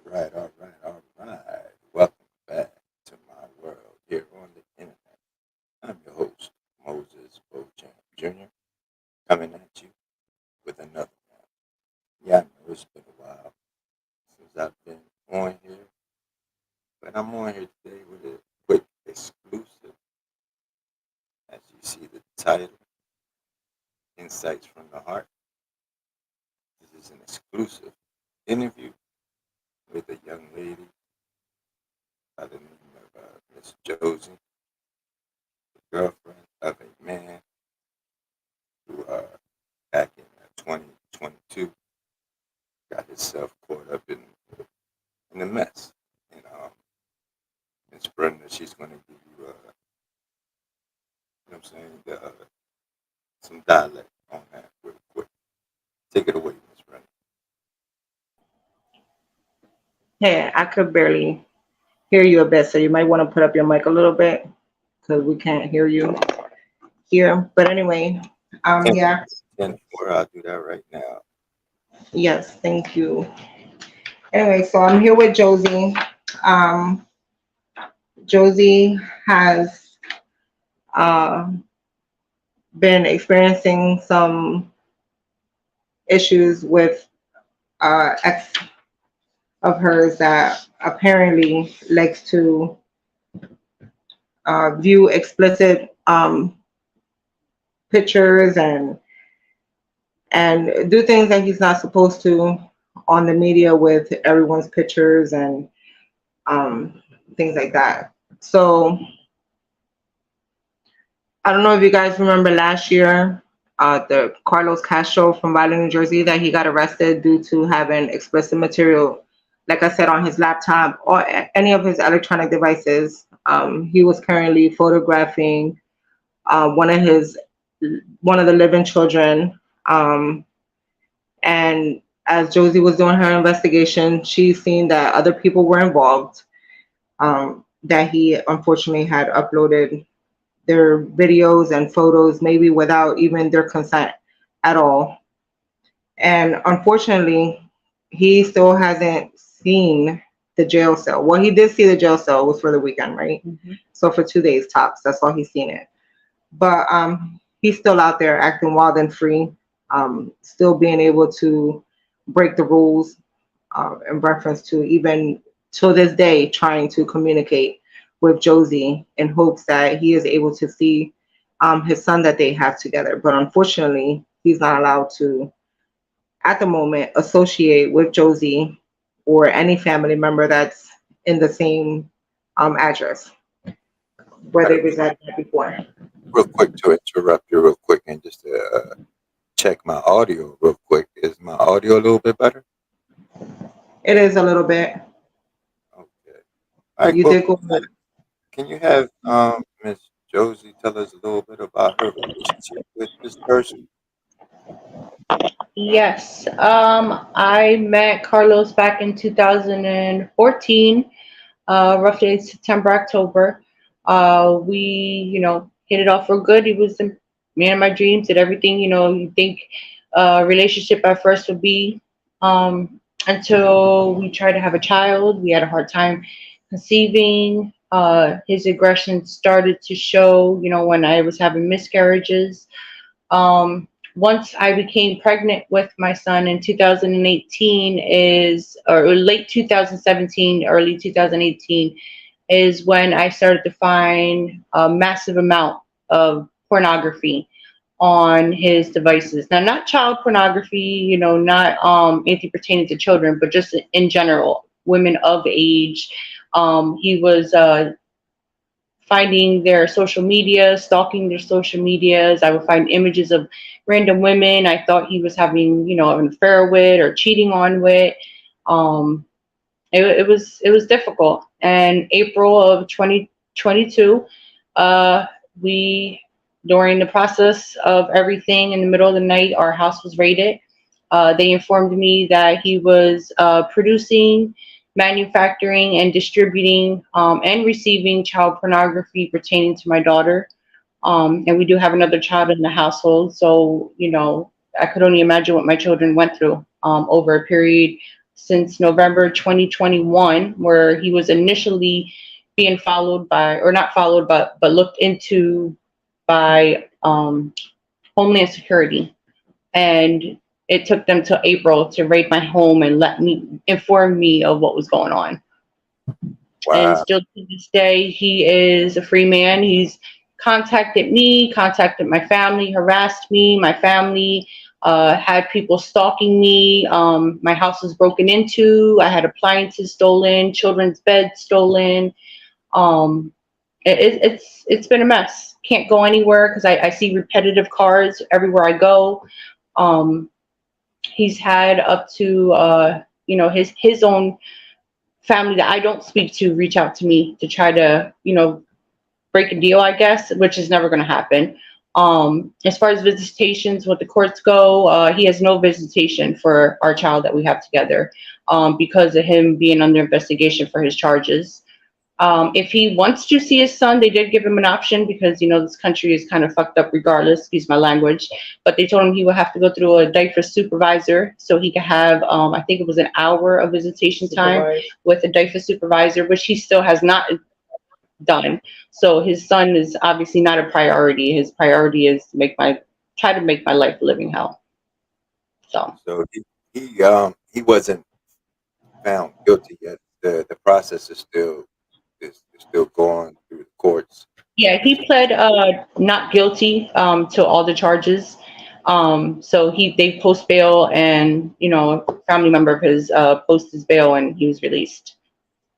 Right, all right, all right. Welcome back to my world here on the internet. I'm your host, Moses Beauchamp Jr., coming at you with another one. Yeah, I know it's been a while since I've been on here, but I'm on here today with a quick exclusive. As you see the title, Insights from the Heart. This is an exclusive interview with a young lady by the name of Miss Josie, the girlfriend of a man who back in 2022 got himself caught up in a mess. And Miss Brenda, she's going to give you, you know what I'm saying, some dialect on that real quick. Take it away, Miss Brenda. Hey, I could barely hear you a bit, so you might want to put up your mic a little bit because we can't hear you here. But anyway, Ten, yeah. 10-4. I'll do that right now. Yes, thank you. Anyway, so I'm here with Josie. Um, Josie has uh, been experiencing some issues with ex of hers that apparently likes to view explicit pictures and do things that he's not supposed to on the media with everyone's pictures and um, things like that. So I don't know if you guys remember last year, the Carlos Castro from Valley, New Jersey, that he got arrested due to having explicit material, like I said, on his laptop or any of his electronic devices. He was currently photographing uh, one of his one of the living children. And as Josie was doing her investigation, she seen that other people were involved. That he unfortunately had uploaded their videos and photos, maybe without even their consent at all. And unfortunately, he still hasn't seen the jail cell. Well, he did see the jail cell. It was for the weekend, right? Mm-hmm. So for 2 days tops, that's all he's seen it. But he's still out there acting wild and free, still being able to break the rules in reference to even to this day trying to communicate with Josie in hopes that he is able to see his son that they have together. But unfortunately, he's not allowed to, at the moment, associate with Josie or any family member that's in the same address where they resided before. Real quick to interrupt you real quick and just check my audio real quick. Is my audio a little bit better? It is a little bit. Okay. All right, you cool. did go ahead. Can you have Miss Josie tell us a little bit about her relationship with this person? Yes. I met Carlos back in 2014, roughly September, October. We, hit it off real good. He was the man of my dreams, did everything, you think relationship at first would be, until we tried to have a child. We had a hard time conceiving. His aggression started to show, when I was having miscarriages. Once I became pregnant with my son in 2018 or late 2017, early 2018 is when I started to find a massive amount of pornography on his devices. Now, not child pornography, not anything pertaining to children, but just in general, women of age. He was finding their social media, stalking their social medias. I would find images of random women I thought he was having, an affair with or cheating on with. It was difficult. And April of 2022, we during the process of everything in the middle of the night, our house was raided. They informed me that he was producing, manufacturing, and distributing and receiving child pornography pertaining to my daughter. And we do have another child in the household. So, I could only imagine what my children went through over a period since November 2021, where he was initially being followed by, or not followed, but looked into by Homeland Security. And it took them till April to raid my home and inform me of what was going on. Wow. And still to this day, he is a free man. He's contacted me, contacted my family, harassed me. My family had people stalking me. My house was broken into. I had appliances stolen, children's beds stolen. It's been a mess. Can't go anywhere because I see repetitive cards everywhere I go. He's had up to his own family that I don't speak to reach out to me to try to break a deal, I guess, which is never going to happen. As far as visitations with the courts go, he has no visitation for our child that we have together because of him being under investigation for his charges. If he wants to see his son, they did give him an option because, this country is kind of fucked up regardless, excuse my language. But they told him he would have to go through a DIFA supervisor so he could have, I think it was an hour of visitation time with a DIFA supervisor, which he still has not done. So his son is obviously not a priority. His priority is to try to make my life a living hell. So he wasn't found guilty yet. The process is still going through the courts. yeah, he pled not guilty to all the charges. So they post bail, and a family member of his post his bail, and he was released.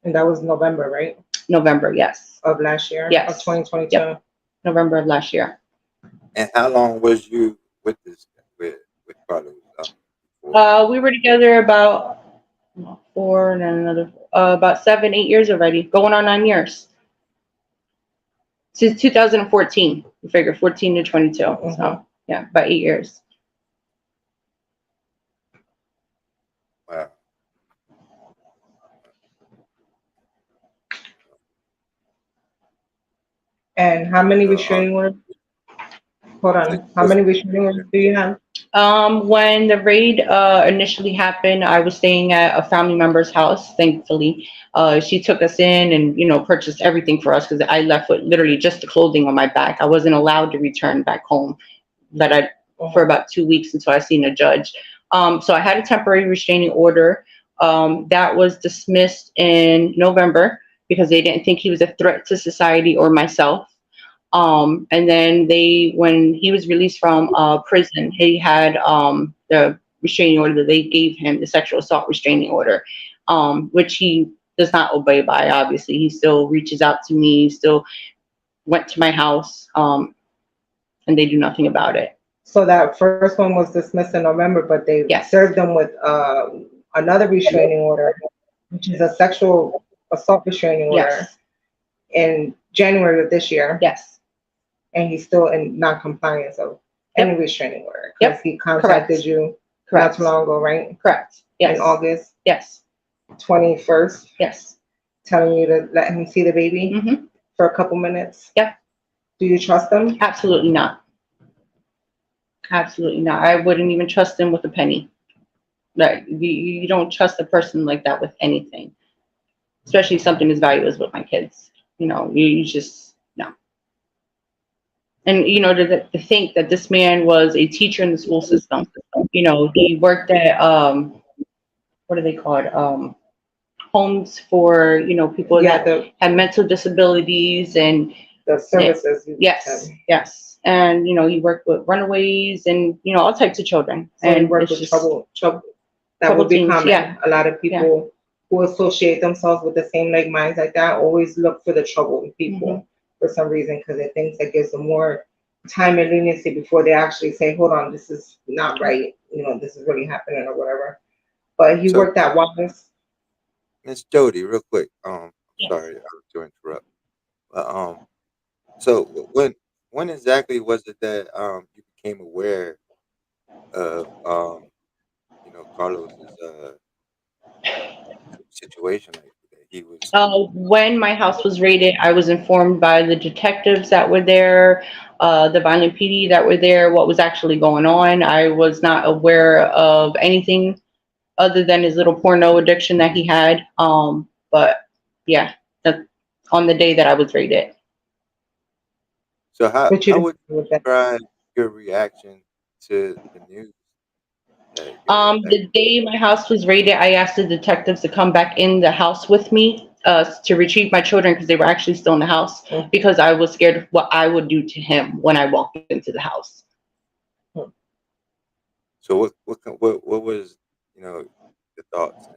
And that was November, right? November, yes. Of last year? Yes. Of 2022? Yep. November of last year. And how long was you with Carlos? We were together about 4 and then another about 7, 8 years already, going on 9 years. Since 2014, we figure 14 to 22. Mm-hmm. So yeah, about 8 years. Wow. And how many restraining orders? Hold on. How many restraining orders do you have? When the raid initially happened, I was staying at a family member's house, thankfully. She took us in and, purchased everything for us because I left with literally just the clothing on my back. I wasn't allowed to return back home for about 2 weeks until I seen a judge. So I had a temporary restraining order that was dismissed in November because they didn't think he was a threat to society or myself. And then when he was released from prison, he had the restraining order that they gave him, the sexual assault restraining order, which he does not obey by. Obviously, he still reaches out to me, he still went to my house, and they do nothing about it. So that first one was dismissed in November, but they served them with another restraining order, which is a sexual assault restraining order in January of this year. Yes. And he's still in non-compliance of any restraining order because he contacted you not too long ago, right? Correct. Yes. In August. Yes. 21st. Yes. Telling you to let him see the baby for a couple minutes. Yep. Do you trust him? Absolutely not. Absolutely not. I wouldn't even trust him with a penny. Like you don't trust a person like that with anything, especially something as valuable as with my kids. You just no. And to think that this man was a teacher in the school system. He worked at what are they called? Homes for people that have mental disabilities and the services. Yes. And he worked with runaways and all types of children. So and worked with trouble. That would be common. Yeah. A lot of people who associate themselves with the same minds like that always look for the troubled people for some reason because they think that gives them more time and leniency before they actually say, hold on, this is not right. This is really happening or whatever. But he worked at Wallace. Miss Jody, real quick. Sorry to interrupt. But so when exactly was it that you became aware of Carlos's situation? Like that he was. When my house was raided, I was informed by the detectives that were there, the violent PD that were there, what was actually going on. I was not aware of anything other than his little porno addiction that he had. But yeah, that's on the day that I was raided. So how would you describe your reaction to the news? The day my house was raided, I asked the detectives to come back in the house with me to retrieve my children because they were actually still in the house because I was scared of what I would do to him when I walked into the house. So what was the thoughts and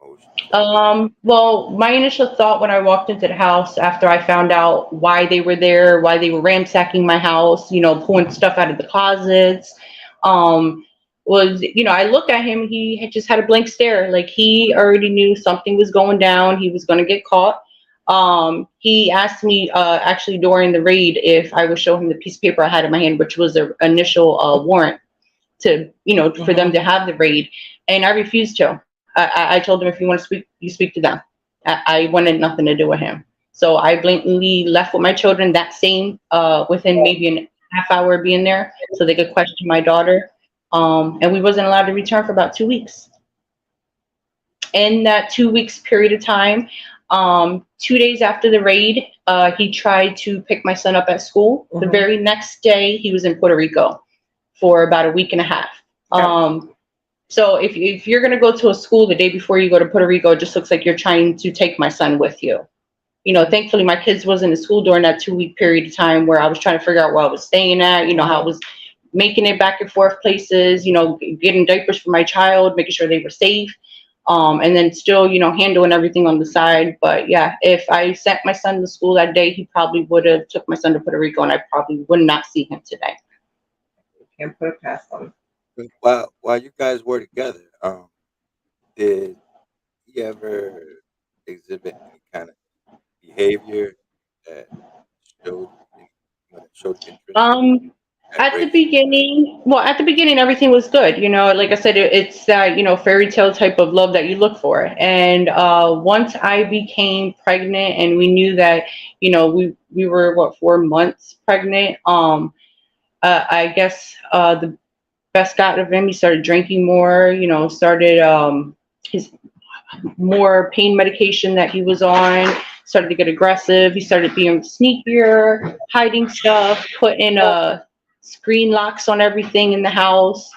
emotions? Well, my initial thought when I walked into the house after I found out why they were there, why they were ransacking my house, pulling stuff out of the closets, was, I looked at him, he had just had a blank stare. Like he already knew something was going down. He was going to get caught. He asked me actually during the raid if I would show him the piece of paper I had in my hand, which was the initial warrant to, for them to have the raid. And I refused to. I told him, if you want to speak, you speak to them. I wanted nothing to do with him. So I blatantly left with my children that same within maybe a half hour of being there, so they could question my daughter. And we wasn't allowed to return for about 2 weeks. In that 2 weeks period of time, 2 days after the raid, he tried to pick my son up at school. The very next day, he was in Puerto Rico for about a week and a half. So if you're going to go to a school the day before you go to Puerto Rico, it just looks like you're trying to take my son with you. Thankfully, my kids wasn't in school during that 2 week period of time where I was trying to figure out where I was staying at, how I was making it back and forth places, getting diapers for my child, making sure they were safe. And then still, handling everything on the side. But yeah, if I sent my son to school that day, he probably would have took my son to Puerto Rico, and I probably would not see him today. Can't put it past them. While you guys were together, did he ever exhibit any kind of behavior that showed that showed interest at At the race? beginning, at the beginning, everything was good. Like I said, it's that, fairy tale type of love that you look for. And once I became pregnant and we knew that, we were, 4 months pregnant, I guess the best got of him, he started drinking more, started his more pain medication that he was on, started to get aggressive. He started being sneakier, hiding stuff, putting screen locks on everything in the house.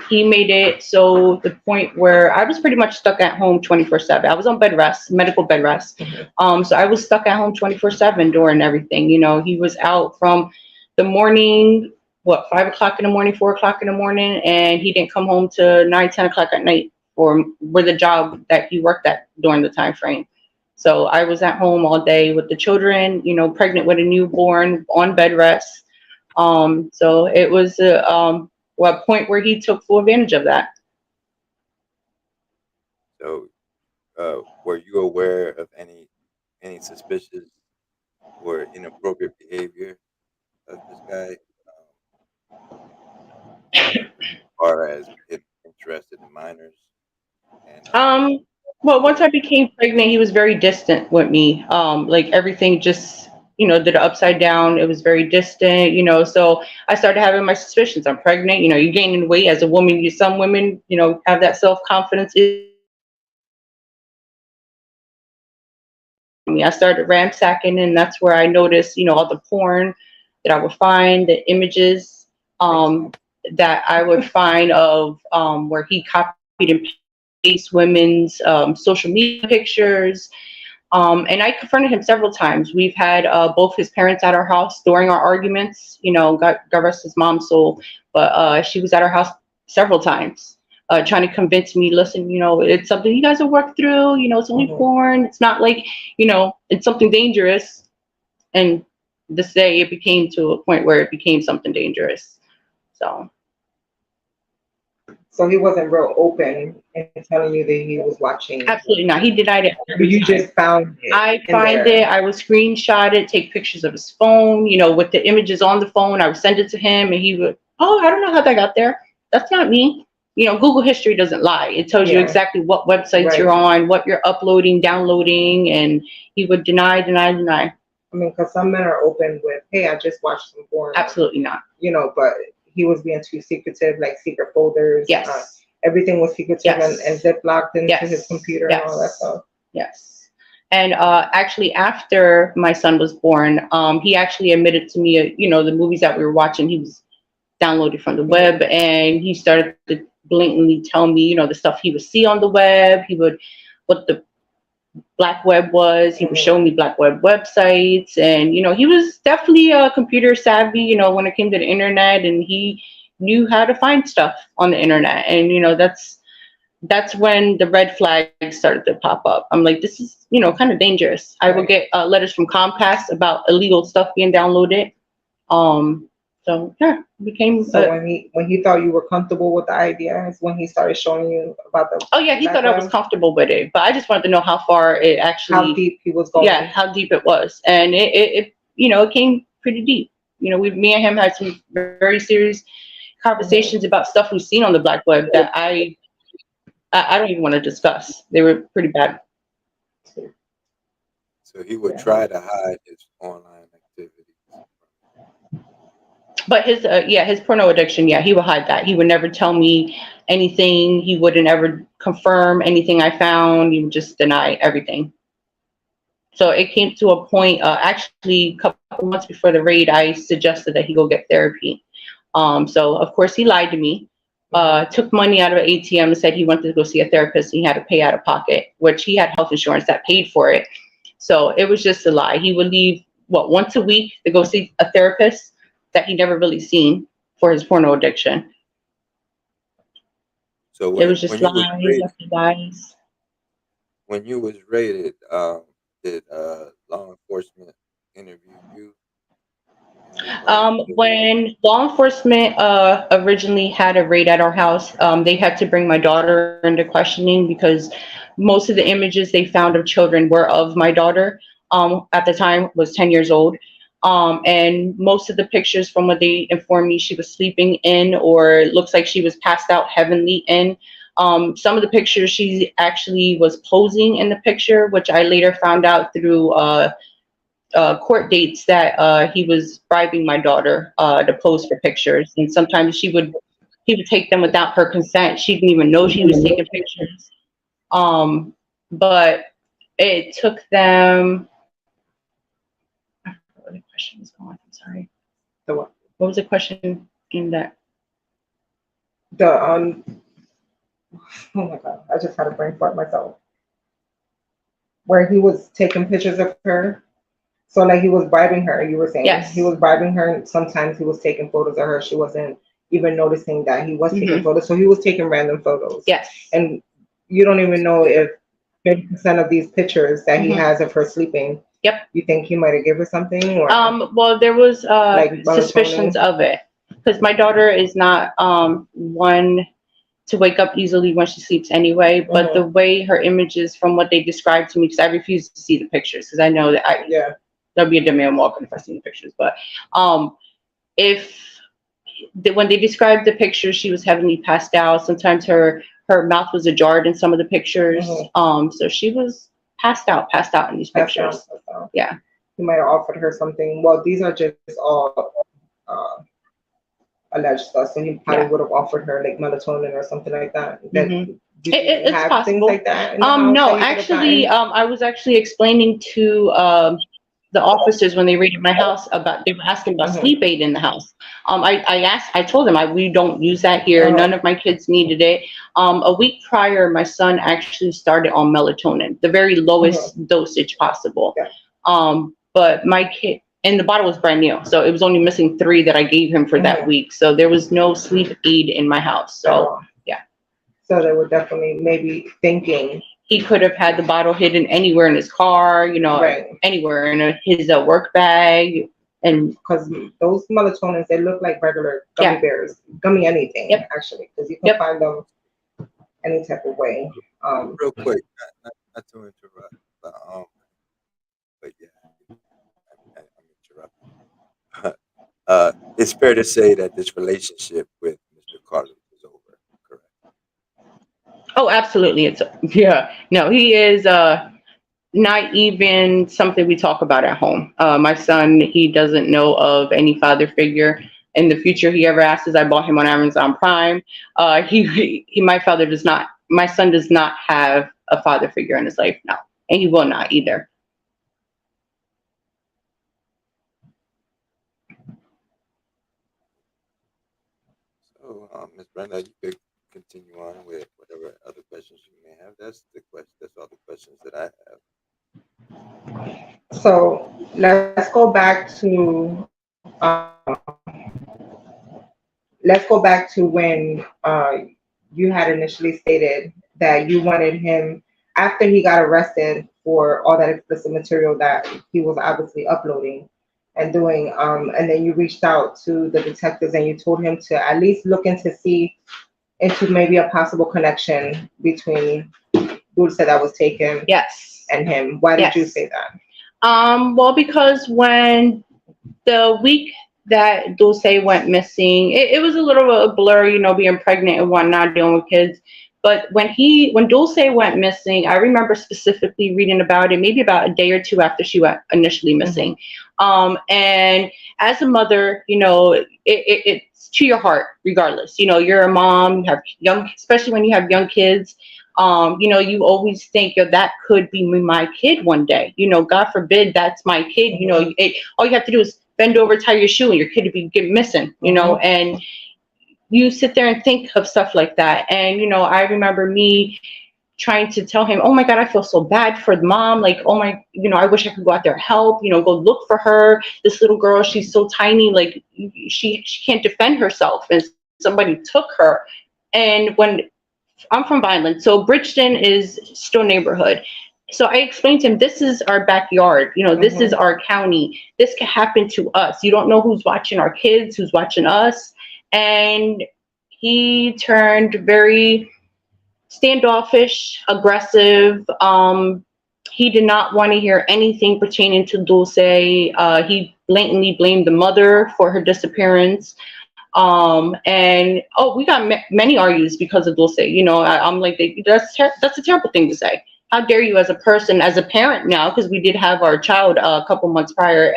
He made it so the point where I was pretty much stuck at home 24/7. I was on bed rest, medical bed rest. So I was stuck at home 24/7 during everything. He was out from the morning, 5 o'clock in the morning, 4 o'clock in the morning, and he didn't come home to 9, 10 o'clock at night for the job that he worked at during the time frame. So I was at home all day with the children, pregnant with a newborn, on bed rest. So it was a point where he took full advantage of that. So, were you aware of any suspicious or inappropriate behavior of this guy, as far as him interested in minors? And Once I became pregnant, he was very distant with me. Like everything just, did it upside down. It was very distant, so I started having my suspicions. I'm pregnant, you're gaining weight as a woman. Some women, have that self-confidence. I started ransacking, and that's where I noticed, all the porn that I would find, the images that I would find of where he copied and pasted women's social media pictures. And I confronted him several times. We've had both his parents at our house during our arguments. God rest his mom's soul, but she was at our house several times. Trying to convince me, listen, it's something you guys will work through. It's only porn. It's not like, it's something dangerous. And this day it became to a point where it became something dangerous. So he wasn't real open in telling you that he was watching. Absolutely not. He denied it. You just found it. I find it. I would screenshot it, take pictures of his phone, with the images on the phone. I would send it to him, and he would, I don't know how that got there. That's not me. Google history doesn't lie. It tells you exactly what websites you're on, what you're uploading, downloading, and he would deny. I mean, because some men are open with, hey, I just watched some porn. Absolutely not. But he was being too secretive, like secret folders. Yes. Everything was secretive and ziplocked into his computer and all that stuff. Yes. And actually, after my son was born, he actually admitted to me, the movies that we were watching, he was downloaded from the web, and he started to blatantly tell me, the stuff he would see on the web. What the black web was. He would show me black web websites, and he was definitely computer savvy, when it came to the internet, and he knew how to find stuff on the internet. And that's when the red flags started to pop up. I'm like, this is kind of dangerous. I would get letters from Comcast about illegal stuff being downloaded. So yeah, it became. So when he thought you were comfortable with the idea, is when he started showing you about the. Oh yeah, he thought I was comfortable with it, but I just wanted to know how far it actually. How deep he was going. Yeah, how deep it was, and it came pretty deep. Me and him had some very serious conversations about stuff we've seen on the black web that I don't even want to discuss. They were pretty bad. So he would Yeah. try to hide his online activities. But his porno addiction, yeah, he would hide that. He would never tell me anything. He wouldn't ever confirm anything I found. He would just deny everything. So it came to a point, actually a couple months before the raid, I suggested that he go get therapy. So of course he lied to me, took money out of an ATM and said he wanted to go see a therapist and he had to pay out of pocket, which he had health insurance that paid for it. So it was just a lie. He would leave, once a week to go see a therapist that he never really seen for his porno addiction. So It was when just you was lies raided, after lies. when you was raided, did law enforcement interview you? When law enforcement originally had a raid at our house, they had to bring my daughter into questioning because most of the images they found of children were of my daughter. At the time was 10 years old. And most of the pictures from what they informed me she was sleeping in or it looks like she was passed out heavenly in. Some of the pictures she actually was posing in the picture, which I later found out through court dates that he was bribing my daughter to pose for pictures, and sometimes he would take them without her consent. She didn't even know she was taking pictures. But it took them. I forgot what the question was going. I'm sorry. The what? What was the question in that? Oh my God, I just had a brain fart myself. Where he was taking pictures of her. So like he was bribing her, you were saying? Yes. He was bribing her and sometimes he was taking photos of her. She wasn't even noticing that he was taking photos. So he was taking random photos. Yes. And you don't even know if 50% of these pictures that he has of her sleeping. Yep. You think he might have given her something or well there was like suspicions of it. Because my daughter is not one to wake up easily when she sleeps anyway, but the way her images from what they described to me, because I refuse to see the pictures because I know that there'll be a dead man walking if I see the pictures. But when they described the pictures, she was heavily passed out. Sometimes her mouth was ajar in some of the pictures. So she was passed out in these pictures. Yeah. He might have offered her something. Well, these are just all alleged stuff. So he probably would have offered her like melatonin or something like that. It's have possible. things like that in the house No, that you could have actually, gotten? I was actually explaining to the officers when they raided my house about, they were asking about sleep aid in the house. I told them we don't use that here. None of my kids needed it. A week prior, my son actually started on melatonin, the very lowest dosage possible. But my kid, and the bottle was brand new, so it was only missing 3 that I gave him for that week. So there was no sleep aid in my house. So yeah. So they were definitely maybe thinking he could have had the bottle hidden anywhere in his car, anywhere in his work bag. And because those melatonins, they look like regular gummy bears, gummy anything, actually, because you can find them any type of way. Real quick, not to interrupt, but yeah, I'm interrupting. It's fair to say that this relationship with Mr. Carlos is over, correct? Oh, absolutely. No, he is not even something we talk about at home. My son, he doesn't know of any father figure. In the future, he ever asks, I bought him on Amazon Prime. My son does not have a father figure in his life now, and he will not either. So, Ms. Brenda, you could continue on with whatever other questions you may have. That's all the questions that I have. So let's go back to when you had initially stated that you wanted him, after he got arrested for all that explicit material that he was obviously uploading and doing, and then you reached out to the detectives and you told him to at least look into maybe a possible connection between Dulce that was taken and him. Why did you say that? Well, because when the week that Dulce went missing, it was a little bit of a blur, being pregnant and whatnot, dealing with kids. But when Dulce went missing, I remember specifically reading about it maybe about a day or two after she went initially missing. And as a mother, it's to your heart regardless. You're a mom, you have especially when you have young kids. You always think, that could be my kid one day. God forbid that's my kid. All you have to do is bend over, tie your shoe, and your kid would get missing. And you sit there and think of stuff like that. And I remember me trying to tell him, oh my God, I feel so bad for the mom. Like, oh my, I wish I could go out there and help, go look for her. This little girl, she's so tiny, like she can't defend herself, and somebody took her. And when I'm from Vineland, so Bridgeton is still neighborhood. So I explained to him, this is our backyard. This is our county. This can happen to us. You don't know who's watching our kids, who's watching us. And he turned very standoffish, aggressive. He did not want to hear anything pertaining to Dulce. He blatantly blamed the mother for her disappearance. And we got many arguments because of Dulce. I'm like, that's a terrible thing to say. How dare you, as a person, as a parent now, because we did have our child a couple months prior.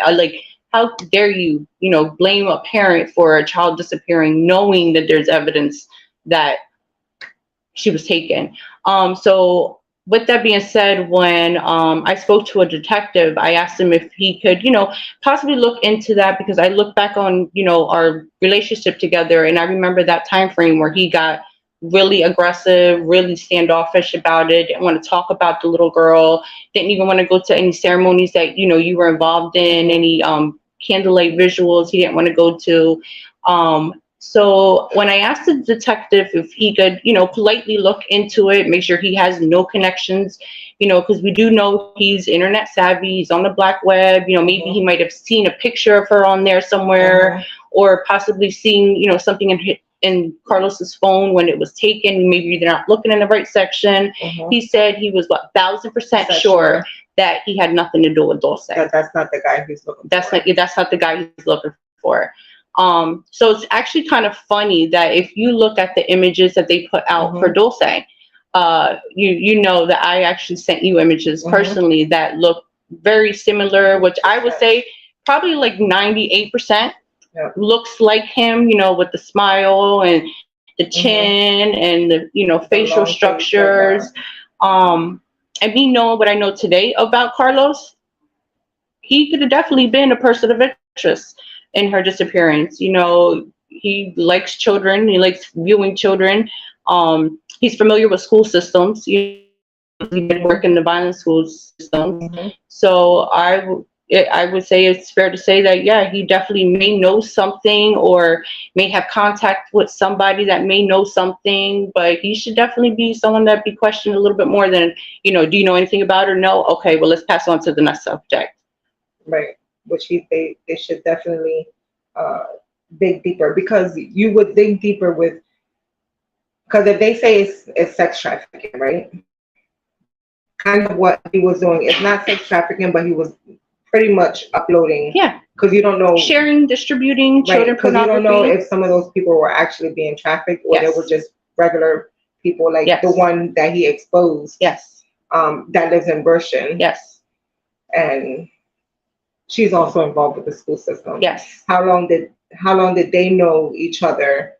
How dare you, blame a parent for a child disappearing, knowing that there's evidence that she was taken. So with that being said, when I spoke to a detective, I asked him if he could, possibly look into that, because I look back on, our relationship together, and I remember that time frame where he got really aggressive, really standoffish about it, didn't want to talk about the little girl, didn't even want to go to any ceremonies that, you were involved in, any candlelight visuals he didn't want to go to. So when I asked the detective if he could, politely look into it, make sure he has no connections, because we do know he's internet savvy, he's on the black web, maybe he might have seen a picture of her on there somewhere, or possibly seen, something in Carlos's phone when it was taken. Maybe they're not looking in the right section. He said he was 1,000% sure that he had nothing to do with Dulce. That's not the guy he's looking for. That's not the guy he's looking for. So it's actually kind of funny that if you look at the images that they put out for Dulce, you know that I actually sent you images personally that look very similar, which I would say probably like 98% looks like him, with the smile and the chin and the facial structures. And me knowing what I know today about Carlos, he could have definitely been a person of interest in her disappearance. He likes children. He likes viewing children. He's familiar with school systems. He did work in the violent school system. So I would say it's fair to say that, yeah, he definitely may know something, or may have contact with somebody that may know something, but he should definitely be someone that be questioned a little bit more than, do you know anything about her? No? Okay, well, let's pass on to the next subject. Right. Which they should definitely dig deeper, because you would dig deeper because if they say it's sex trafficking, right? Kind of what he was doing. It's not sex trafficking, but he was pretty much uploading. Yeah. Because you don't know. Sharing, distributing children pornography. Because you don't know if some of those people were actually being trafficked, or they were just regular people, like the one that he exposed. That lives in Burshin. And she's also involved with the school system. How long did they know each other?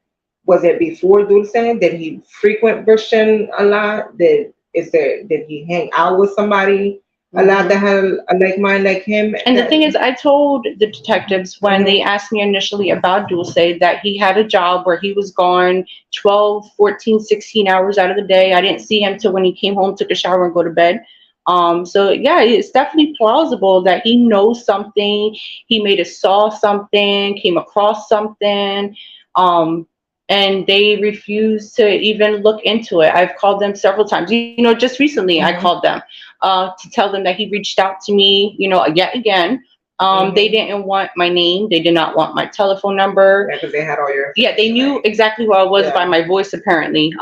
Was it before Dulce? Did he frequent Burshin a lot? Did he hang out with somebody a lot that had a like mind like him? And the thing is, I told the detectives when they asked me initially about Dulce that he had a job where he was gone 12, 14, 16 hours out of the day. I didn't see him till when he came home, took a shower, and go to bed. So yeah, it's definitely plausible that he knows something. He may have saw something, came across something, and they refuse to even look into it. I've called them several times. Just recently I called them to tell them that he reached out to me, yet again. They didn't want my name. They did not want my telephone number. Yeah, because they had all your. Yeah, they knew exactly who I was by my voice, apparently.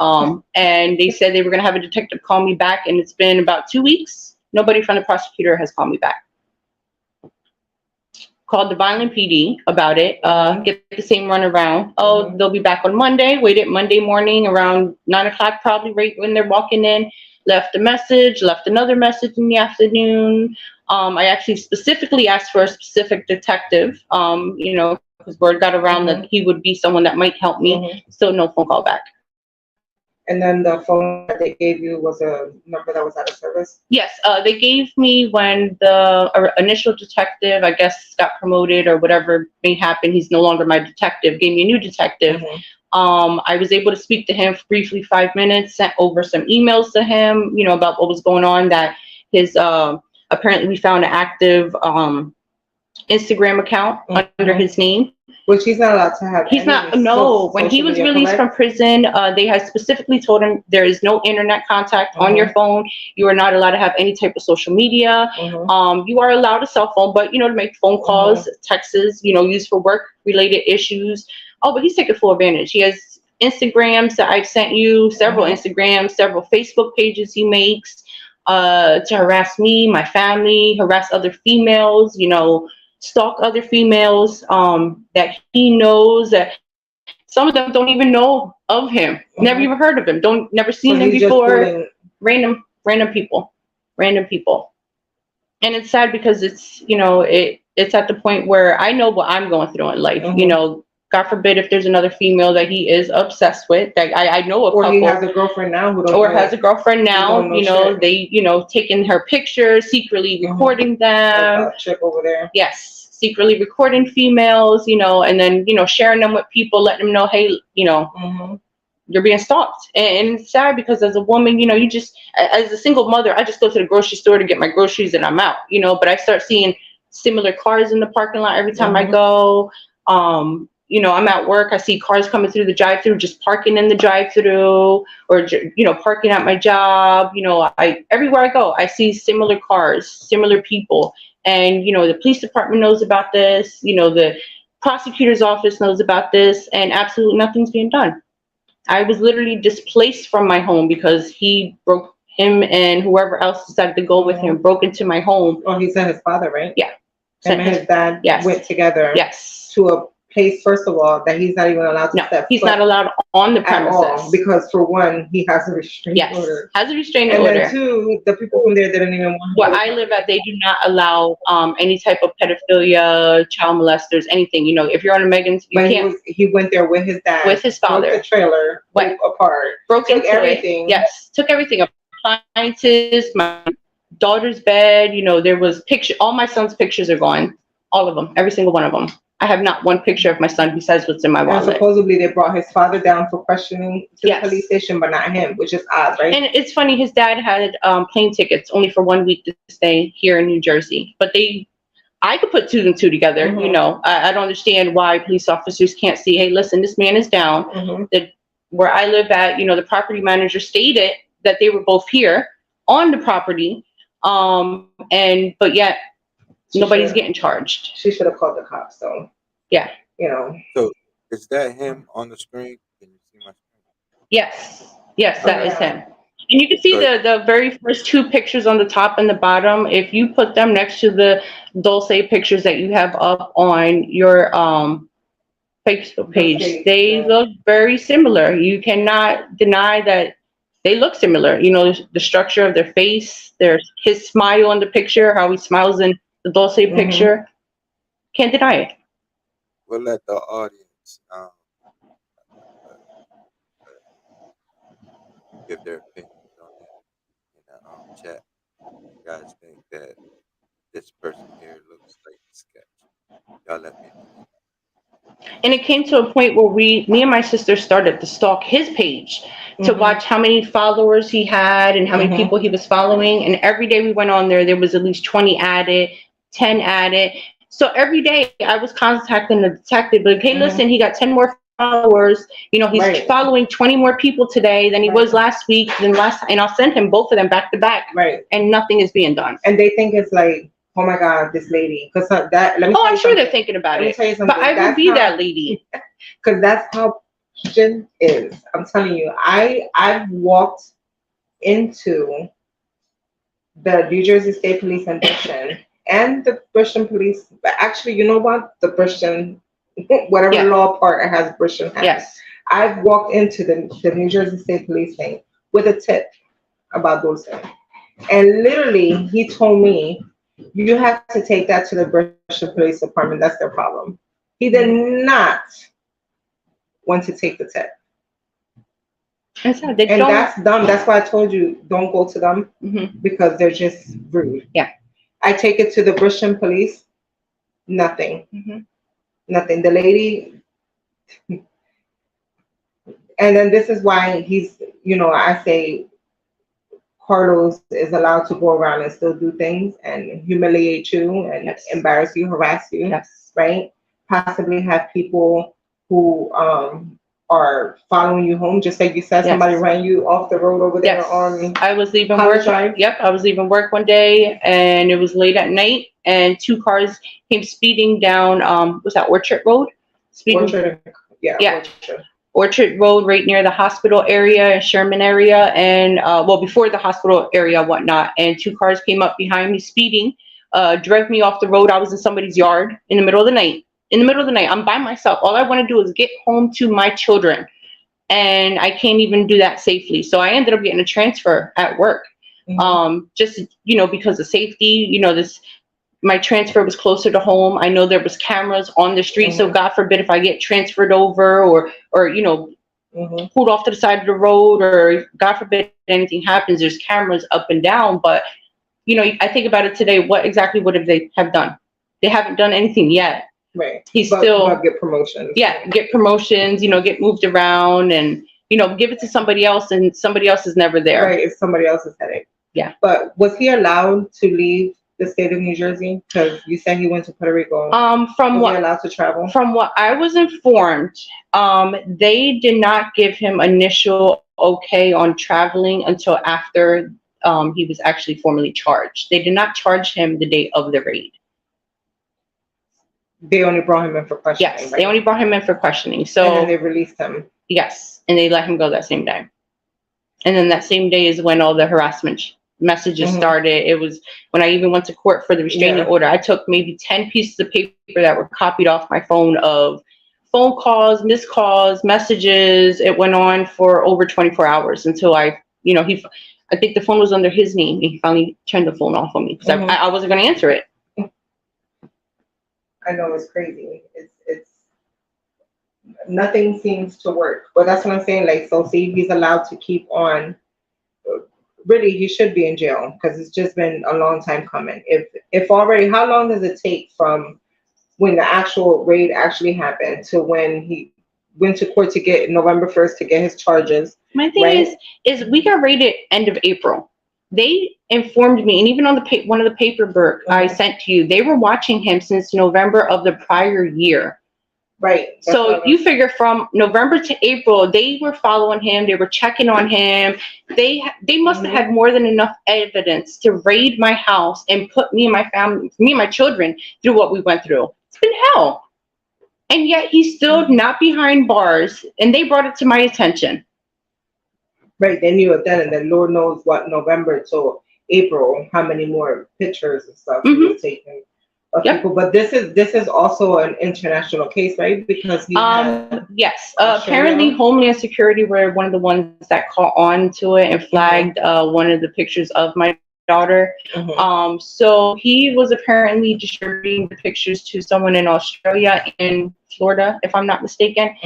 And they said they were going to have a detective call me back, and it's been about 2 weeks. Nobody from the prosecutor has called me back. called the Violent PD about it, get the same runaround. Oh, Mhm. they'll be back on Monday. Waited Monday morning around 9 o'clock, probably right when they're walking in. Left a message, left another message in the afternoon. I actually specifically asked for a specific detective, because word got around that he would be someone that might help me. Still no phone call back. And then the phone that they gave you was a number that was out of service? Yes, they gave me when the initial detective, I guess, got promoted or whatever may happen. He's no longer my detective. Gave me a new detective. I was able to speak to him for briefly 5 minutes. Sent over some emails to him, about what was going on. That his apparently we found an active Instagram account under his name. Which he's not allowed to have. He's not. No, when he was released from prison, they had specifically told him there is no internet contact on your phone. You are not allowed to have any type of social media. You are allowed a cell phone, but to make phone calls, texts, used for work related issues. Oh, but he's taking full advantage. He has Instagrams that I've sent you, several Instagrams, several Facebook pages he makes to harass me, my family, harass other females. Stalk other females that he knows, that some of them don't even know of him, never even heard of him, never seen him before. Random people. And it's sad because it's it's at the point where I know what I'm going through in life. God forbid if there's another female that he is obsessed with, that I know a couple. Or he has a girlfriend now has a girlfriend now, they, taking her pictures, secretly recording them. That chick over there. Yes, secretly recording females, and then, sharing them with people, letting them know, hey, you're being stalked. And it's sad because as a woman, you just, as a single mother, I just go to the grocery store to get my groceries and I'm out, but I start seeing similar cars in the parking lot every time I go. I'm at work, I see cars coming through the drive-through, just parking in the drive-through, or parking at my job. Everywhere I go, I see similar cars, similar people, and the police department knows about this. The prosecutor's office knows about this, and absolutely nothing's being done. I was literally displaced from my home because him and whoever else decided to go with him broke into my home. Oh, he sent his father, right? Yeah. Him and his dad went together. Yes. To a place, first of all, that he's not even allowed to step he's not allowed on the premises. At all, because for one, he has a restraining order. Has a restraining order. And then two, the people from there didn't even want where I live at, they do not allow any type of pedophilia, child molesters, anything. If you're on a Megan's, you can't. He went there with his dad. With his father. Broke the trailer apart. Took everything. Yes, took everything. Appliances, my daughter's bed. There was picture. All my son's pictures are gone. All of them. Every single one of them. I have not one picture of my son besides what's in my wallet. And supposedly they brought his father down for questioning to the police station, but not him, which is odd, right? And it's funny, his dad had plane tickets only for 1 week to stay here in New Jersey. But I could put two and two together, I don't understand why police officers can't see, hey, listen, this man is down. That where I live at, the property manager stated that they were both here on the property, but yet nobody's getting charged. She should have called the cops, though. Yeah. So is that him on the screen? Can you see my screen? Yes, that is him. And you can see the very first two pictures on the top and the bottom. If you put them next to the Dulce pictures that you have up on your Facebook page, they look very similar. You cannot deny that they look similar. The structure of their face, his smile in the picture, how he smiles in the Dulce picture. Can't deny it. We'll let the audience give their opinions on it in the chat. You guys think that this person here looks like a sketch? Y'all let me know. And it came to a point where me and my sister started to stalk his page to watch how many followers he had and how many people he was following. And every day we went on there was at least 20 added, 10 added. So every day I was contacting the detective, but hey, listen, he got 10 more followers. He's following 20 more people today than he was last week. And I'll send him both of them back to back. Right. And nothing is being done. And they think it's like, oh my God, this lady. Because I'm sure they're thinking about it. But I would be that lady. Because that's how Jen is. I'm telling you, I've walked into the New Jersey State Police induction and the Christian police. But actually, you know what? The Christian, whatever Yeah. law part it has, Christian has. Yes. I've walked into the New Jersey State Police thing with a tip about those things. And literally, he told me, you have to take that to the British Police Department. That's their problem. He did not want to take the tip. And so they And don't. that's dumb. That's why I told you, don't go to them Mhm. because they're just rude. Yeah. I take it to the British Police, nothing. Mhm. Nothing. The lady, and then this is why he's, I say Carlos is allowed to go around and still do things and humiliate you and Yes. embarrass you, harass you, Yes. right? Possibly have people who are following you home, just like you said, Yes. somebody ran you off the road over there Yes. on I was leaving College work. Drive. Yep, I was leaving work one day, and it was late at night, and 2 cars came speeding down. Was that Orchard Road? Speeding. Orchard, Yeah. Orchard. Orchard Road, right near the hospital area, Sherman area, and before the hospital area, whatnot. And 2 cars came up behind me, speeding, drove me off the road. I was in somebody's yard in the middle of the night. In the middle of the night, I'm by myself. All I want to do is get home to my children, and I can't even do that safely. So I ended up getting a transfer at work, just because of safety. My transfer was closer to home. I know there was cameras on the street, so God forbid if I get transferred over or pulled off to the side of the road, or God forbid anything happens, there's cameras up and down. But I think about it today. What exactly would they have done? They haven't done anything yet. Right. He's but still get promotions. Yeah, get promotions. Get moved around, and give it to somebody else, and somebody else is never there. Right. It's somebody else's headache. Yeah. But was he allowed to leave the state of New Jersey? Because you said he went to Puerto Rico. Was he allowed to travel? From what I was informed, they did not give him initial okay on traveling until after he was actually formally charged. They did not charge him the day of the raid. They only brought him in for questioning. Yes, right? they only brought him in for questioning. So and then they released him. Yes, and they let him go that same day. And then that same day is when all the harassment messages started. It was when I even went to court for the restraining order. I took maybe 10 pieces of paper that were copied off my phone of phone calls, missed calls, messages. It went on for over 24 hours until I think the phone was under his name, and he finally turned the phone off on me because I wasn't going to answer it. I know, it's crazy. It's nothing seems to work, but that's what I'm saying. Like, so see, he's allowed to keep on. Really, he should be in jail because it's just been a long time coming. If already, how long does it take from when the actual raid actually happened to when he went to court to get November 1st to get his charges? My thing is we got raided end of April. They informed me, and even on one of the paperwork I sent to you, they were watching him since November of the prior year. Right. So you figure from November to April, they were following him. They were checking on him. They must have had more than enough evidence to raid my house and put me and my family, me and my children through what we went through. It's been hell. And yet he's still not behind bars, and they brought it to my attention. Right, they knew it then, and then Lord knows what November to April, how many more pictures and stuff he was taking of people. But this is also an international case, right? Because he yes, apparently Homeland Security were one of the ones that caught on to it and flagged one of the pictures of my daughter. So he was apparently distributing the pictures to someone in Australia and Florida, if I'm not mistaken.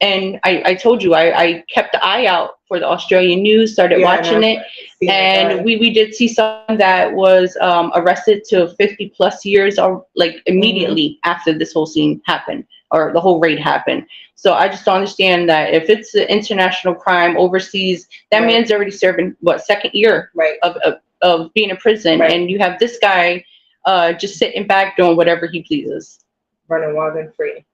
And I told you, I kept the eye out for the Australian news, started watching it. And we did see someone that was arrested to 50 plus years, or like immediately after this whole scene happened, or the whole raid happened. So I just don't understand that if it's an international crime overseas, that man's already serving, second year of being in prison. And you have this guy just sitting back doing whatever he pleases. Running wild and free.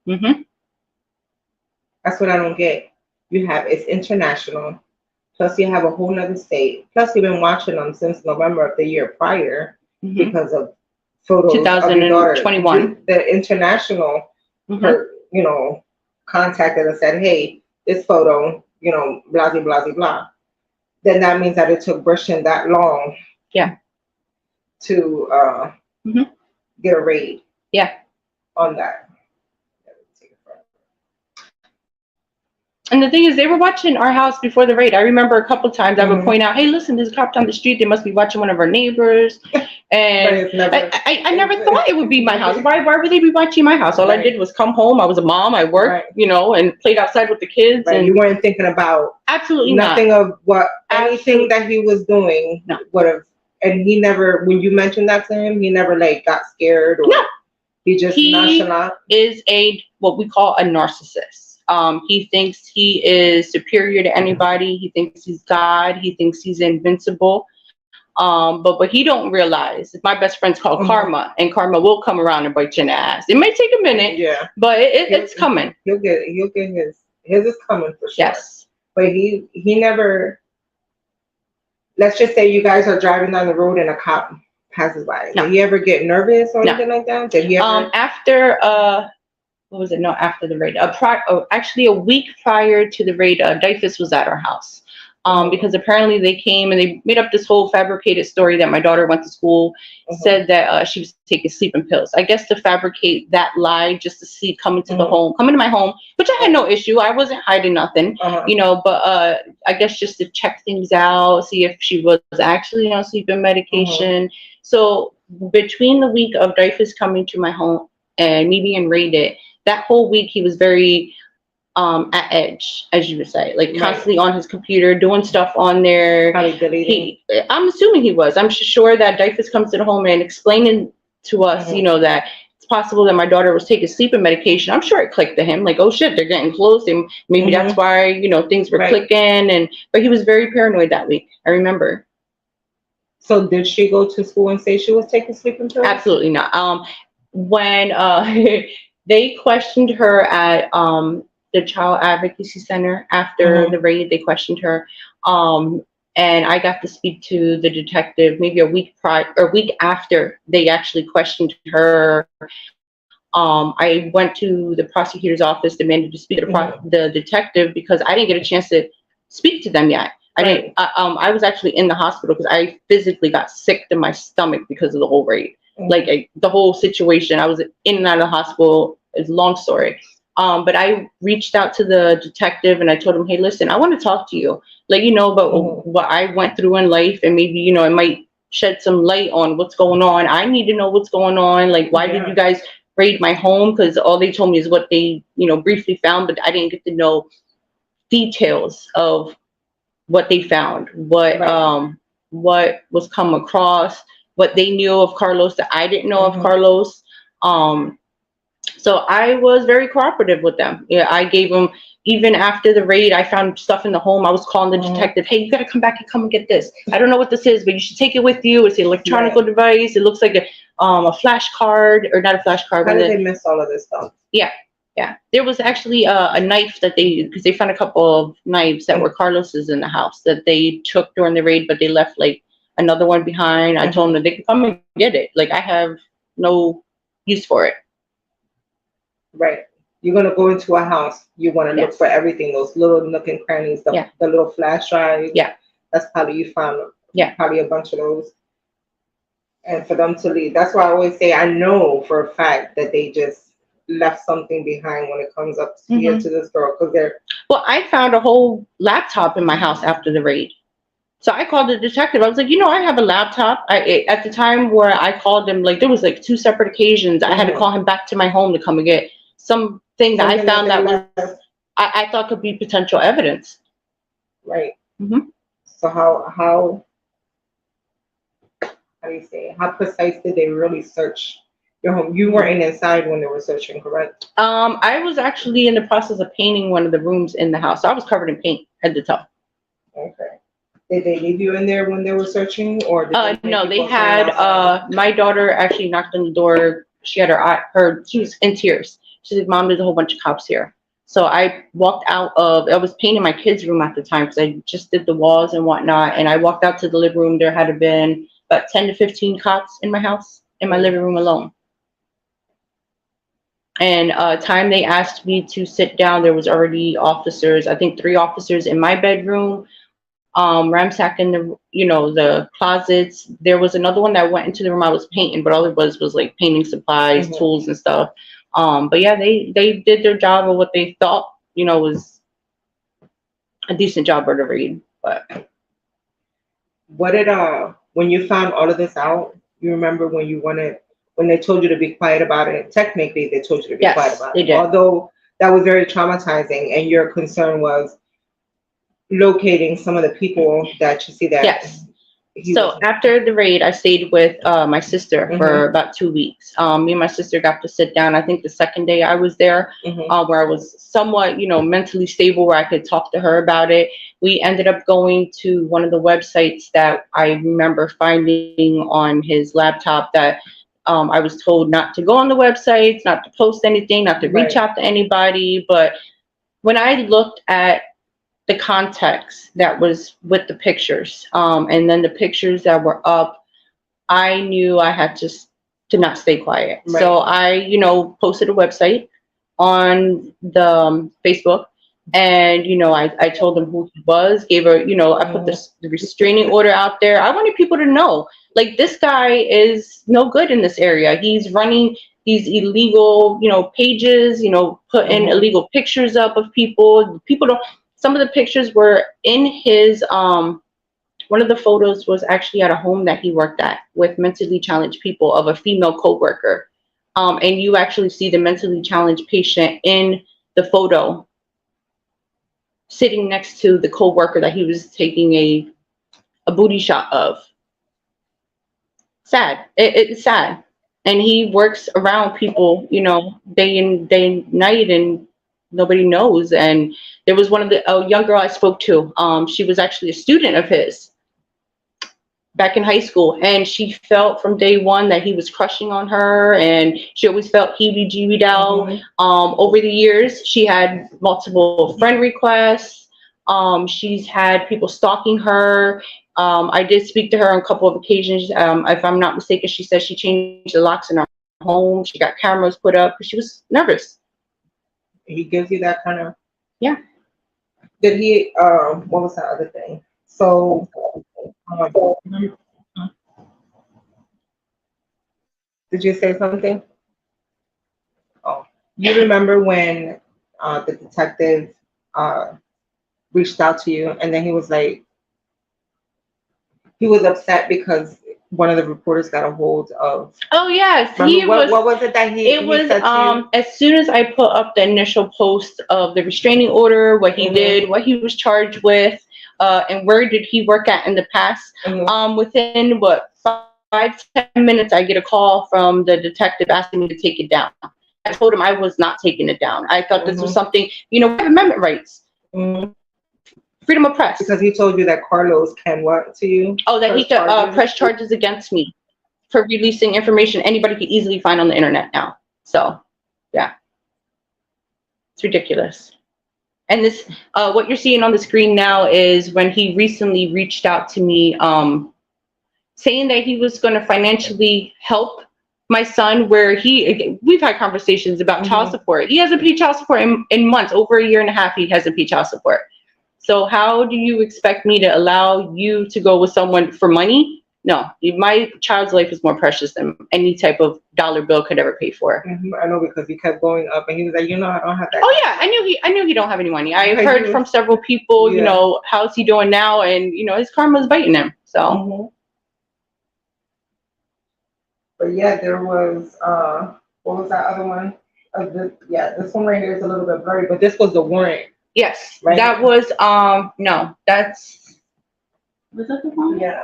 That's what I don't get. It's international, plus you have a whole nother state, plus you've been watching them since November of the year prior because of photos 2021. Of your daughter. The international, contacted and said, hey, this photo, blah, blah, blah, blah. Then that means that it took Britain that long. Yeah. to Mhm. get a raid. Yeah. On that. And the thing is, they were watching our house before the raid. I remember a couple times I would Mhm. point out, "Hey, listen, there's a cop down the street. They must be watching one of our neighbors." And But it's never, I never thought it would be my house. Why would they be watching my house? All I Right. did was come home. I was a mom. I worked, Right. you know, and played outside with the kids. Right. And You weren't thinking about absolutely nothing not. of what anything that he was doing No. would have. And he never, when you mentioned that to him, he never like got scared or No. he just nonchalant. Is a what we call a narcissist. He thinks he is superior to anybody. He thinks he's God. He thinks he's invincible. But what he don't realize, my best friend's called karma, and karma will come around and bite you in the ass. It may take a minute, Yeah, but it's coming. He'll get his is coming for sure. Yes. But he never. Let's just say you guys are driving down the road and a cop passes by. No. Did he ever get nervous or anything like that? Did he ever? After what was it? No, after the raid. Actually, a week prior to the raid, Dyfus was at our house. Because apparently they came and they made up this whole fabricated story that my daughter went to school, said that she was taking sleeping pills. I guess to fabricate that lie just to see come into my home, which I had no issue. I wasn't hiding nothing, you know, but I guess just to check things out, see if she was actually on sleeping medication. So between the week of Dyfus coming to my home and me being raided, that whole week he was very at edge, as you would say, like constantly on his computer, doing stuff on there. Probably deleting. I'm assuming he was. I'm sure that Dyfus comes to the home and explaining to us, you know, that it's possible that my daughter was taking sleeping medication. I'm sure it clicked to him, like, oh shit, they're getting close, and maybe that's why, you know, things were clicking. But he was very paranoid that week. I remember. So did she go to school and say she was taking sleeping pills? Absolutely not. When they questioned her at the Child Advocacy Center after the raid, they questioned her, and I got to speak to the detective maybe a week after they actually questioned her. I went to the prosecutor's office, demanded to speak to the detective because I didn't get a chance to speak to them yet. I was actually in the hospital because I physically got sick to my stomach because of the whole raid. Like the whole situation, I was in and out of the hospital. It's a long story. But I reached out to the detective and I told him, hey, listen, I want to talk to you, let you know about what I went through in life, and maybe, you know, it might shed some light on what's going on. I need to know what's going on. Like, why did you guys raid my home? Because all they told me is what they, you know, briefly found, but I didn't get to know details of what they found, what was come across, what they knew of Carlos that I didn't know of Carlos. So I was very cooperative with them. Yeah, I gave them, even after the raid, I found stuff in the home. I was calling the detective, hey, you got to come back and come and get this. I don't know what this is, but you should take it with you. It's an electronic device. It looks like a flash card, or not a flash card. How did they miss all of this stuff? Yeah. There was actually a knife that because they found a couple of knives that were Carlos's in the house that they took during the raid, but they left like another one behind. I told them that they could come and get it. Like, I have no use for it. Right. You're going to go into a house. You want to look for everything, those little nook and crannies, the little flash drives. Yeah. That's probably you found probably a bunch of those. And for them to leave. That's why I always say I know for a fact that they just left something behind when it comes up here to this girl. Well, I found a whole laptop in my house after the raid. So I called the detective. I was like, you know, I have a laptop. At the time where I called him, like, there was like 2 separate occasions. I had to call him back to my home to come and get some things that I found that was I thought could be potential evidence. Right. So how do you say, how precise did they really search your home? You weren't inside when they were searching, correct? I was actually in the process of painting one of the rooms in the house. So I was covered in paint head to toe. Okay. Did they leave you in there when they were searching, or did no? They had my daughter actually knocked on the door. She had she was in tears. She said, "Mom, there's a whole bunch of cops here." So I walked out I was painting my kids' room at the time because I just did the walls and whatnot. And I walked out to the living room. There had been about 10 to 15 cops in my house, in my living room alone. And time they asked me to sit down, there was already officers, I think 3 officers in my bedroom, ransacking the closets. There was another one that went into the room. I was painting, but all it was like painting supplies, tools and stuff. But yeah, they did their job of what they thought, was a decent job of the raid. But what did when you found all of this out, you remember when they told you to be quiet about it? Technically, they told you to be quiet about they it. did. Although that was very traumatizing, and your concern was locating some of the people that you see that. Yes. So after the raid, I stayed with my sister for about 2 weeks. Me and my sister got to sit down. I think the second day I was there, where I was somewhat, mentally stable, where I could talk to her about it. We ended up going to one of the websites that I remember finding on his laptop that I was told not to go on the websites, not to post anything, not to reach out to anybody. But when I looked at the context that was with the pictures, and then the pictures that were up, I knew I had to not stay quiet. Right. So I, posted a website on the Facebook, and I told him who he was, gave her, I put the restraining order out there. I wanted people to know, like, this guy is no good in this area. He's running these illegal, pages, putting illegal pictures up of people. People don't. Some of the pictures were in his, one of the photos was actually at a home that he worked at with mentally challenged people, of a female coworker. And you actually see the mentally challenged patient in the photo sitting next to the coworker that he was taking a booty shot of. Sad. It's sad. And he works around people, day and night, and nobody knows. And there was a young girl I spoke to. She was actually a student of his back in high school, and she felt from day one that he was crushing on her, and she always felt heebie-jeebied out. Over the years, she had multiple friend requests. She's had people stalking her. I did speak to her on a couple of occasions. If I'm not mistaken, she said she changed the locks in her home. She got cameras put up because she was nervous. He gives you that kind of. Yeah. Did he? What was that other thing? So. Did you say something? Oh, you remember when the detective reached out to you, and then he was like, he was upset because one of the reporters got a hold of. Oh yes, what was it that he? It was said to you? As soon as I put up the initial post of the restraining order, what he did, what he was charged with, and where did he work at in the past. Within 5-10 minutes, I get a call from the detective asking me to take it down. I told him I was not taking it down. I thought this was something, we have amendment rights. Freedom of press. Because he told you that Carlos can what to you? Oh, that he could press charges against me for releasing information anybody could easily find on the internet now. So, yeah. It's ridiculous. And this, what you're seeing on the screen now is when he recently reached out to me, saying that he was going to financially help my son, where we've had conversations about child support. He hasn't paid child support in months, over 1.5 years, he hasn't paid child support. So how do you expect me to allow you to go with someone for money? No, my child's life is more precious than any type of dollar bill could ever pay for. I know, because he kept going up, and he was like, I don't have that. Oh yeah, I knew he don't have any money. I heard from several people, how's he doing now, and his karma's biting him. So. But yeah, there was what was that other one? This one right here is a little bit blurry, but this was the warrant. Yes, right? That was no, was that the one? Yeah.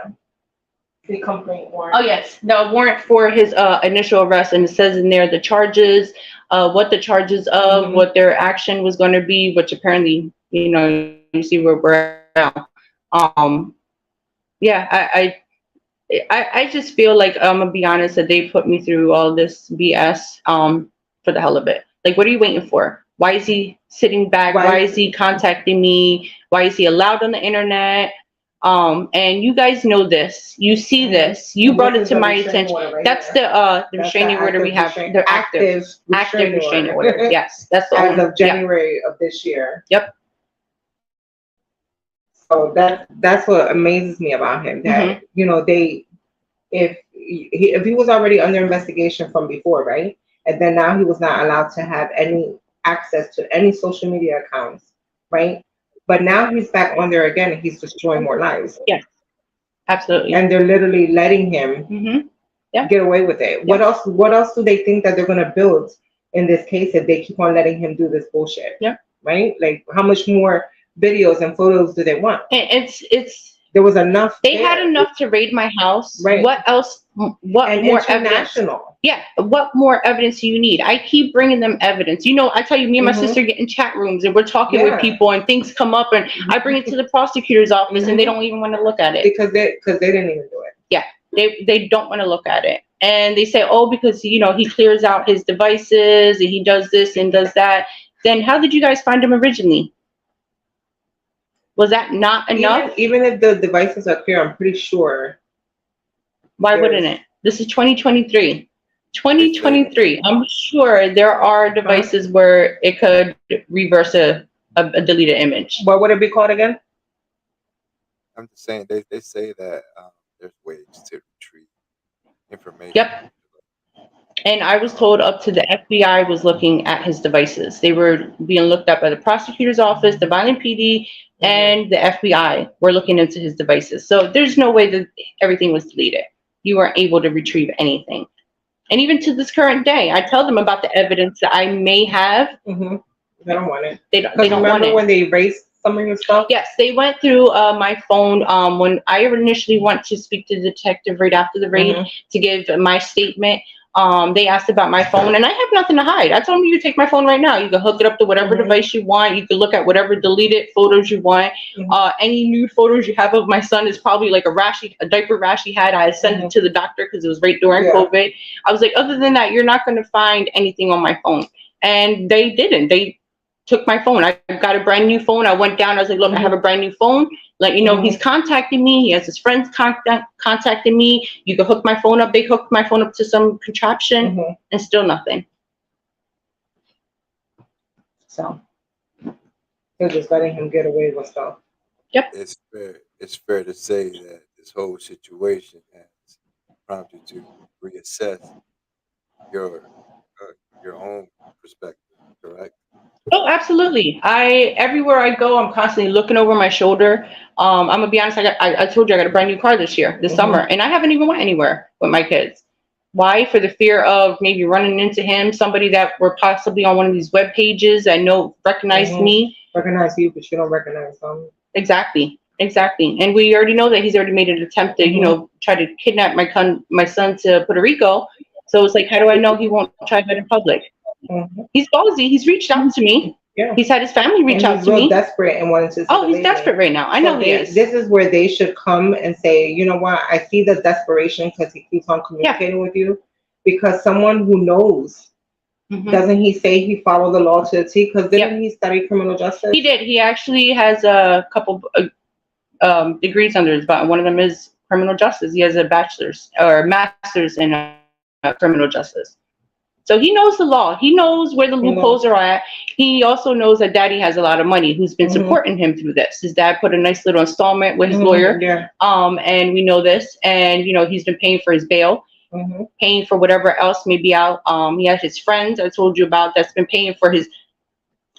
The complaint warrant. Oh yes, the warrant for his initial arrest, and it says in there the charges, what the charges of, what their action was going to be, which apparently, you see where we're at. Yeah, I just feel like, I'm gonna be honest, that they put me through all this BS for the hell of it. Like, what are you waiting for? Why is he sitting back? Why is he contacting me? Why is he allowed on the internet? And you guys know this. You see this. You brought it to my attention. That's the restraining order we have. The active restraining order. Yes, that's the as of January of this year. Yep. So that's what amazes me about him. That you know if he was already under investigation from before, right? And then now he was not allowed to have any access to any social media accounts, right? But now he's back on there again and he's destroying more lives. Yes, absolutely. And they're literally letting him get away with it. What else do they think that they're gonna build in this case if they keep on letting him do this bullshit? Yeah. Right? Like how much more videos and photos do they want? It's there was enough. They had enough to raid my house. Right. What else? What and more evidence? Yeah. What more evidence do you need? I keep bringing them evidence. You know, I tell you, me and my sister get in chat rooms and we're talking with people and things come up and I bring it to the prosecutor's office and they don't even want to look at it. Because they didn't even do it. Yeah. They don't want to look at it. And they say, oh, because, you know, he clears out his devices and he does this and does that. Then how did you guys find him originally? Was that not enough? Even if the devices are clear, I'm pretty sure. Why wouldn't it? This is 2023. 2023. I'm sure there are devices where it could reverse a deleted image. What would it be called again? I'm just saying they say that there's ways to retrieve information. Yep. And I was told up to the FBI was looking at his devices. They were being looked at by the prosecutor's office, the Violent PD, and the FBI were looking into his devices. So there's no way that everything was deleted. You weren't able to retrieve anything. And even to this current day, I tell them about the evidence that I may have. They don't want it. They don't want it. Remember when they erased some of your stuff? Yes, they went through my phone when I initially went to speak to the detective right after the raid to give my statement. They asked about my phone, and I have nothing to hide. I told them, you can take my phone right now. You can hook it up to whatever device you want. You can look at whatever deleted photos you want. Any nude photos you have of my son is probably like a diaper rash he had. I sent it to the doctor because it was right during COVID. I was like, other than that, you're not going to find anything on my phone. And they didn't. They took my phone. I got a brand new phone. I went down. I was like, look, I have a brand new phone. Let you know he's contacting me. He has his friends contacting me. You can hook my phone up. They hooked my phone up to some contraption and still nothing. So they're just letting him get away with stuff. Yep. It's fair to say that this whole situation has prompted you to reassess your own perspective, correct? Oh, absolutely. Everywhere I go, I'm constantly looking over my shoulder. I'm gonna be honest. I told you I got a brand new car this summer, and I haven't even went anywhere with my kids. Why? For the fear of maybe running into him, somebody that were possibly on one of these web pages that recognized me. Recognize you, but you don't recognize them. Exactly. And we already know that he's already made an attempt to, try to kidnap my son to Puerto Rico. So it's like, how do I know he won't try that in public? He's ballsy. He's reached out to me. Yeah. He's had his family reach out to me. He's desperate and wanting to. Oh, he's desperate right now. I know he is. This is where they should come and say, you know what? I see the desperation because he keeps on communicating with you. Because someone who knows, doesn't he say he followed the law to the T? Because didn't he study criminal justice? He did. He actually has a couple degrees under his belt. One of them is criminal justice. He has a bachelor's or master's in criminal justice. So he knows the law. He knows where the loopholes are at. He also knows that daddy has a lot of money who's been supporting him through this. His dad put a nice little installment with his lawyer. Yeah. And we know this. And, he's been paying for his bail, paying for whatever else may be out. He has his friends I told you about that's been paying for his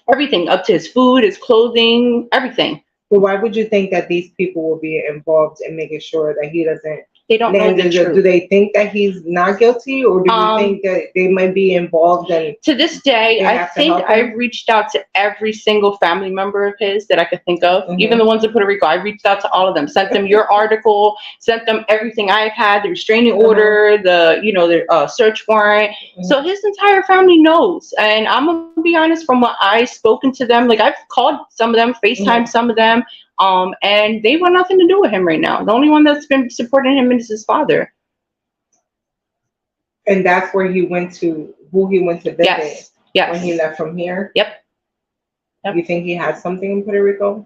everything, up to his food, his clothing, everything. But why would you think that these people will be involved in making sure that he doesn't? They don't know the truth. Do they think that he's not guilty, or do you think that they might be involved? And to this day, I think I've reached out to every single family member of his that I could think of, even the ones in Puerto Rico. I reached out to all of them, sent them your article, sent them everything I've had, the restraining order, the search warrant. So his entire family knows. And I'm gonna be honest, from what I've spoken to them, like I've called some of them, FaceTime some of them. And they want nothing to do with him right now. The only one that's been supporting him is his father. And that's where he went to, who he went to visit. Yes. When he left from here. Yep. You think he had something in Puerto Rico?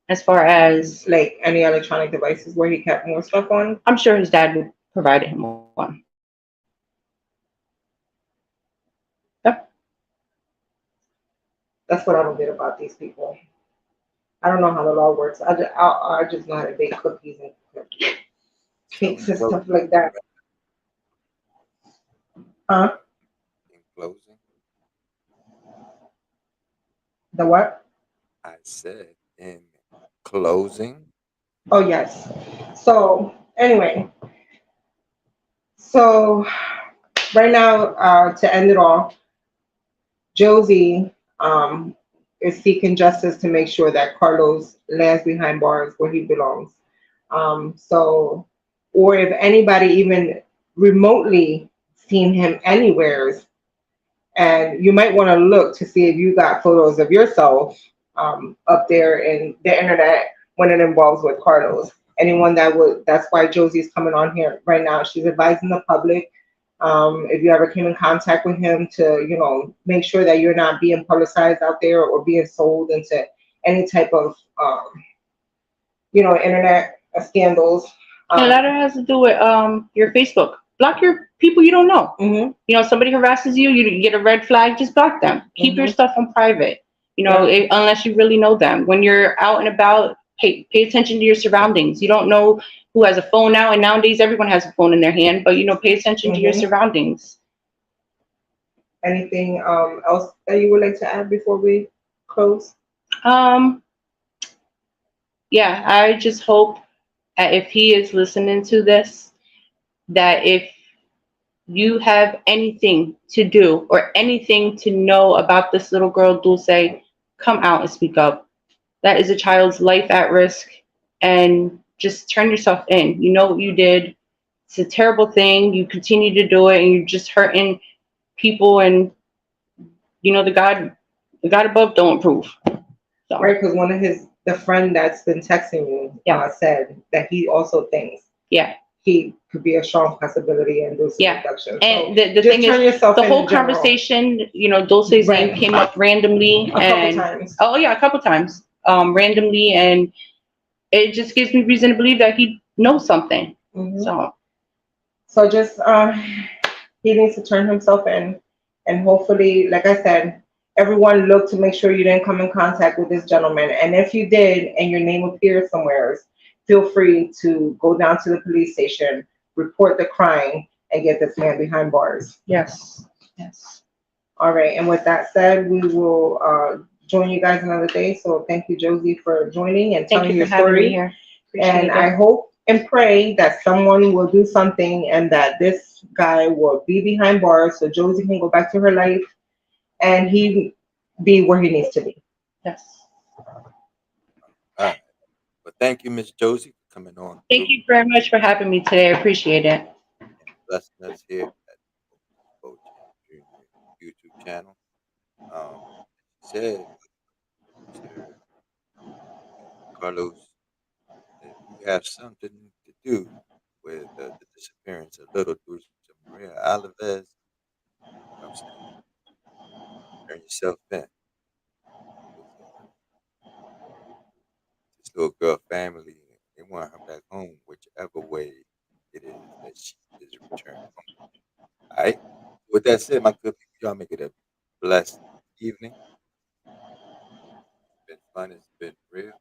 As far as like any electronic devices where he kept more stuff on? I'm sure his dad would provide him one. Yep. That's what I don't get about these people. I don't know how the law works. I just know how to bake cookies and So cakes and stuff like that. Huh? in closing, The what? I said in closing, Oh yes. So anyway, so right now, to end it all, Josie is seeking justice to make sure that Carlos lands behind bars where he belongs. Or if anybody even remotely seen him anywheres, and you might want to look to see if you got photos of yourself up there in the internet when it involves with Carlos. Anyone that would, that's why Josie's coming on here right now. She's advising the public, if you ever came in contact with him, to, make sure that you're not being publicized out there or being sold into any type of, internet scandals. And a lot of it has to do with your Facebook. Block your people you don't know. Mm-hmm. Somebody harasses you, you get a red flag, just block them. Keep your stuff on private. Unless you really know them. When you're out and about, pay attention to your surroundings. You don't know who has a phone now, and nowadays everyone has a phone in their hand. But pay attention to your surroundings. Anything else that you would like to add before we close? Yeah, I just hope that if he is listening to this, that if you have anything to do or anything to know about this little girl, Dulce, come out and speak up. That is a child's life at risk, and just turn yourself in. You know what you did. It's a terrible thing. You continue to do it, and you're just hurting people. And the God above don't approve. So. Right, because the friend that's been texting you, said that he also thinks he could be a strong possibility and do some abduction. And the thing is, the whole conversation, Dulce's name came up randomly. A couple times. Oh, yeah, a couple times. Randomly, and it just gives me reason to believe that he knows something. Mm-hmm. So just, he needs to turn himself in, and hopefully, like I said, everyone look to make sure you didn't come in contact with this gentleman. And if you did and your name appears somewhere, feel free to go down to the police station, report the crime, and get this man behind bars. Yes. All right. And with that said, we will join you guys another day. So thank you, Josie, for joining and telling your story. And I hope and pray that someone will do something and that this guy will be behind bars so Josie can go back to her life and he be where he needs to be. Yes. All right. Well, thank you, Miss Josie, for coming on. Thank you very much for having me today. I appreciate it. And blessing us here at Beauchamp Junior YouTube channel. Said, Mr. Carlos, that you have something to do with the disappearance of little Dulce Maria Alvarez. I'm saying, turn yourself in. This little girl family, they want her back home, whichever way it is that she is returned home. All right. With that said, my good people, y'all make it a blessed evening. It's been fun. It's been real.